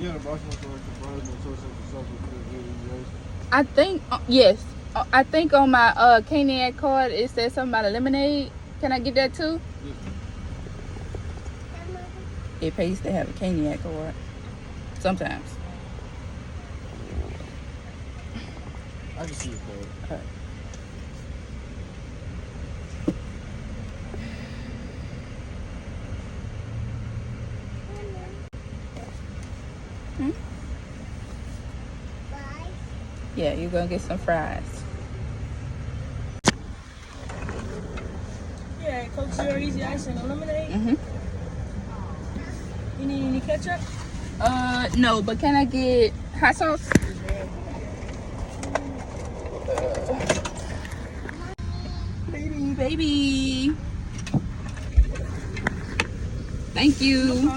Yeah, the box wants to like the fries and toast and stuff with I think, yes. I think on my Caniac card it says something about a lemonade. Can I get that too? It pays to have a Caniac card. Sometimes. I can see it though. Okay. Yeah, you're gonna get some fries. Yeah, Coke Zero, Easy Ice, and a lemonade. Mm-hmm. You need any ketchup? No, but can I get hot sauce? Baby. Thank you.